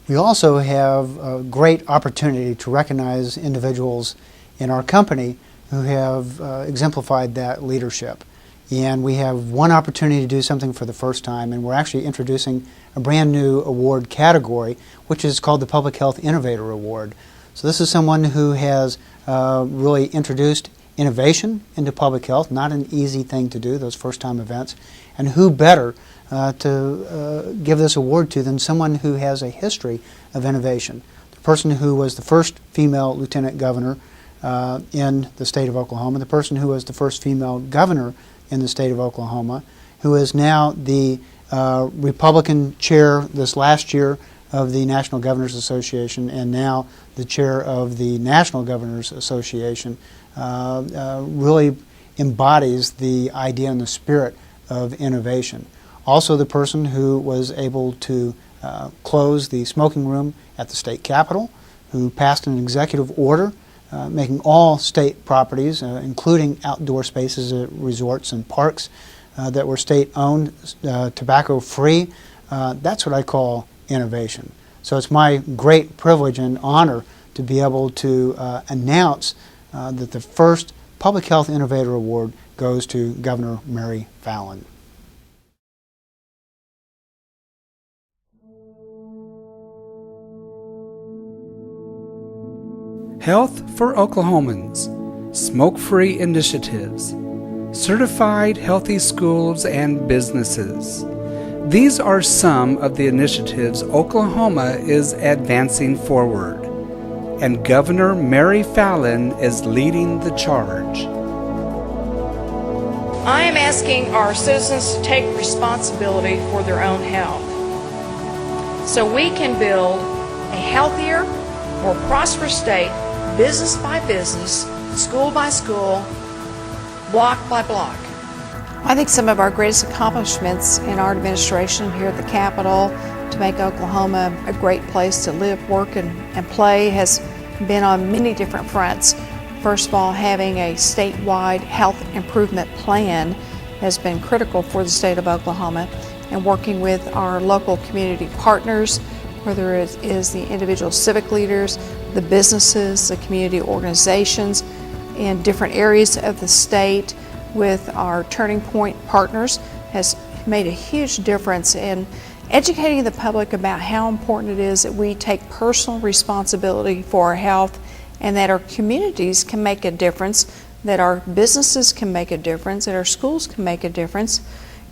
We also have a great opportunity to recognize individuals in our company who have exemplified that leadership. And we have one opportunity to do something for the first time, and we're actually introducing a brand new award category, which is called the Public Health Innovator Award. So this is someone who has really introduced innovation into public health, not an easy thing to do, those first-time events, and who better to give this award to than someone who has a history of innovation. The person who was the first female lieutenant governor in the state of Oklahoma, the person who was the first female governor in the state of Oklahoma, who is now the Republican chair this last year of the National Governors Association, and now the chair of the National Governors Association, really embodies the idea and the spirit of innovation. Also the person who was able to close the smoking room at the state capitol, who passed an executive order making all state properties, including outdoor spaces at resorts and parks that were state-owned, tobacco-free. That's what I call innovation. So it's my great privilege and honor to be able to announce that the first Public Health Innovator Award goes to Governor Mary Fallin. Health for Oklahomans, Smoke-Free Initiatives, Certified Healthy Schools and Businesses. These are some of the initiatives Oklahoma is advancing forward, and Governor Mary Fallin is leading the charge. I am asking our citizens to take responsibility for their own health so we can build a healthier, more prosperous state, business by business, school by school, block by block. I think some of our greatest accomplishments in our administration here at the Capitol to make Oklahoma a great place to live, work, and play has been on many different fronts. First of all, having a statewide health improvement plan has been critical for the state of Oklahoma, and working with our local community partners, whether it is the individual civic leaders, the businesses, the community organizations in different areas of the state, with our Turning Point partners, has made a huge difference in educating the public about how important it is that we take personal responsibility for our health, and that our communities can make a difference, that our businesses can make a difference, that our schools can make a difference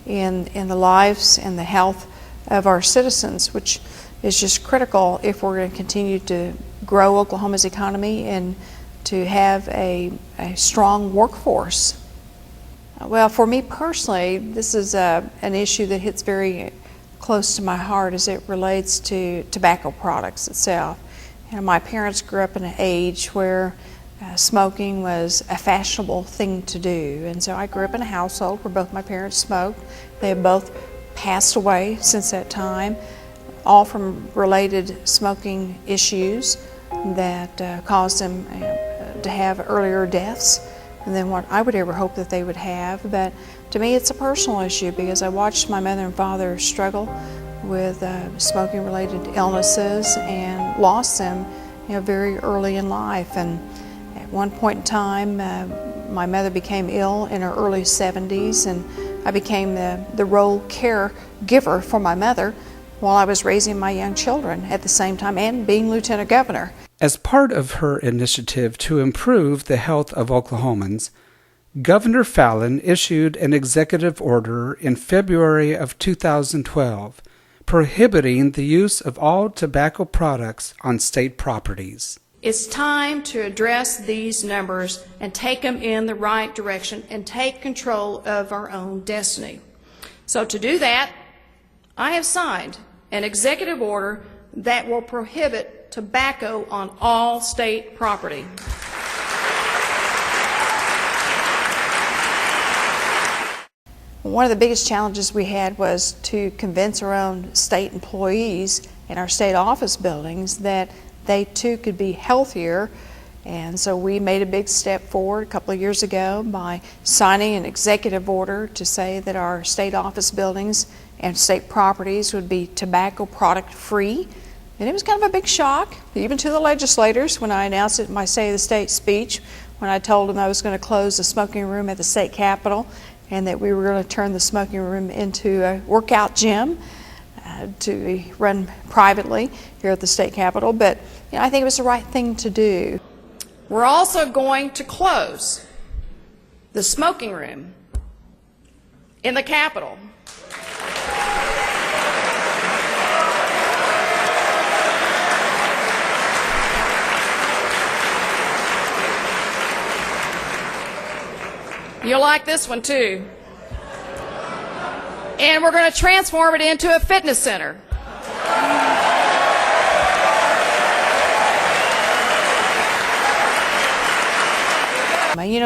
in the lives and the health of our citizens, which is just critical if we're going to continue to grow Oklahoma's economy and to have a strong workforce. Well, for me personally, this is an issue that hits very close to my heart as it relates to tobacco products itself. You know, my parents grew up in an age where smoking was a fashionable thing to do, and so I grew up in a household where both my parents smoked. They have both passed away since that time, all from related smoking issues that caused them to have earlier deaths than what I would ever hope that they would have. But to me, it's a personal issue because I watched my mother and father struggle with smoking-related illnesses and lost them, very early in life. And at one point in time, my mother became ill in her early 70s, and I became the role caregiver for my mother while I was raising my young children at the same time and being lieutenant governor. As part of her initiative to improve the health of Oklahomans, Governor Fallin issued an executive order in February of 2012 prohibiting the use of all tobacco products on state properties. It's time to address these numbers and take them in the right direction and take control of our own destiny. So to do that, I have signed an executive order that will prohibit tobacco on all state property. One of the biggest challenges we had was to convince our own state employees in our state office buildings that they too could be healthier, and so we made a big step forward a couple of years ago by signing an executive order to say that our state office buildings and state properties would be tobacco product free And it was kind of a big shock, even to the legislators, when I announced it in my State of the State speech, when I told them I was going to close the smoking room at the state capitol and that we were going to turn the smoking room into a workout gym to be run privately here at the state capitol. But I think it was the right thing to do. We're also going to close the smoking room in the Capitol. You'll like this one too. And we're going to transform it into a fitness center.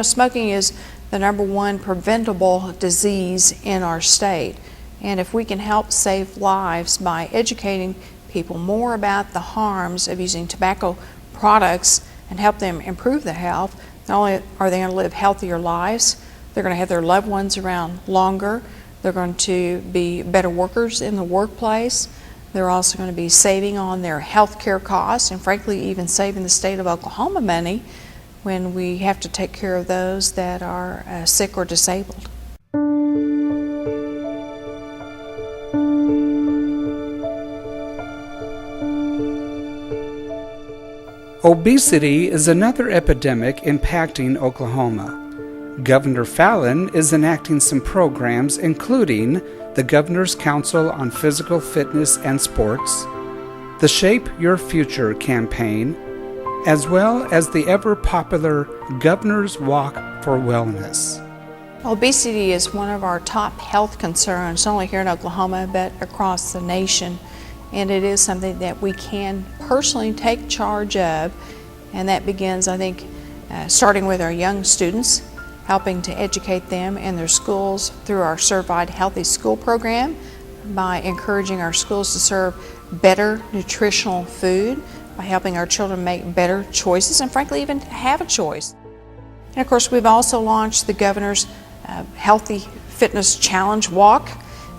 Smoking is the #1 preventable disease in our state. And if we can help save lives by educating people more about the harms of using tobacco products and help them improve their health, not only are they going to live healthier lives, they're going to have their loved ones around longer, they're going to be better workers in the workplace, they're also going to be saving on their health care costs, and frankly even saving the state of Oklahoma money when we have to take care of those that are sick or disabled. Obesity is another epidemic impacting Oklahoma. Governor Fallin is enacting some programs including the Governor's Council on Physical Fitness and Sports, the Shape Your Future campaign, as well as the ever-popular Governor's Walk for Wellness. Obesity is one of our top health concerns, not only here in Oklahoma, but across the nation. And it is something that we can personally take charge of. And that begins, I think, starting with our young students, helping to educate them in their schools through our Certified Healthy School program, by encouraging our schools to serve better nutritional food, by helping our children make better choices and frankly even have a choice. And of course we've also launched the Governor's Healthy Fitness Challenge Walk,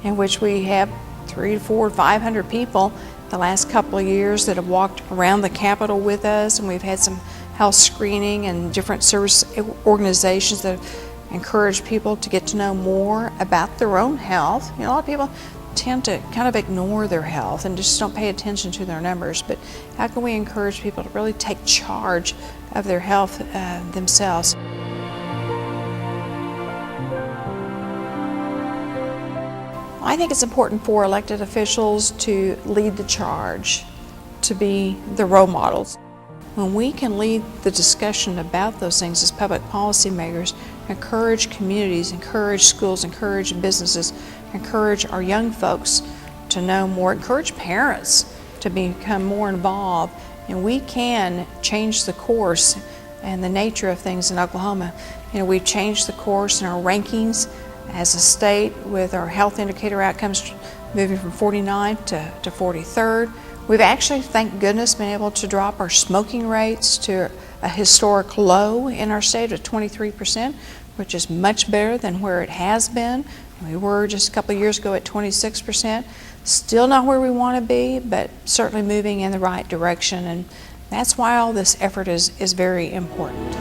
in which we have 300 to 400 to 500 people the last couple of years that have walked around the Capitol with us, and we've had some health screening and different service organizations that encourage people to get to know more about their own health. A lot of people tend to kind of ignore their health and just don't pay attention to their numbers, but how can we encourage people to really take charge of their health themselves? I think it's important for elected officials to lead the charge, to be the role models. When we can lead the discussion about those things as public policy makers, encourage communities, encourage schools, encourage businesses, encourage our young folks to know more, encourage parents to become more involved, and we can change the course and the nature of things in Oklahoma. We've changed the course in our rankings as a state with our health indicator outcomes moving from 49th to 43rd. We've actually, thank goodness, been able to drop our smoking rates to a historic low in our state of 23%, which is much better than where it has been. We were just a couple of years ago at 26%. Still not where we want to be, but certainly moving in the right direction, and that's why all this effort is very important.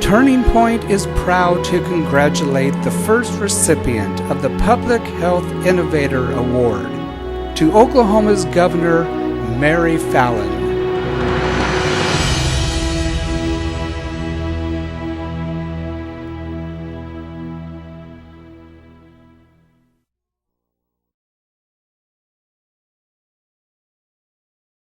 Turning Point is proud to congratulate the first recipient of the Public Health Innovator Award, to Oklahoma's Governor Mary Fallin.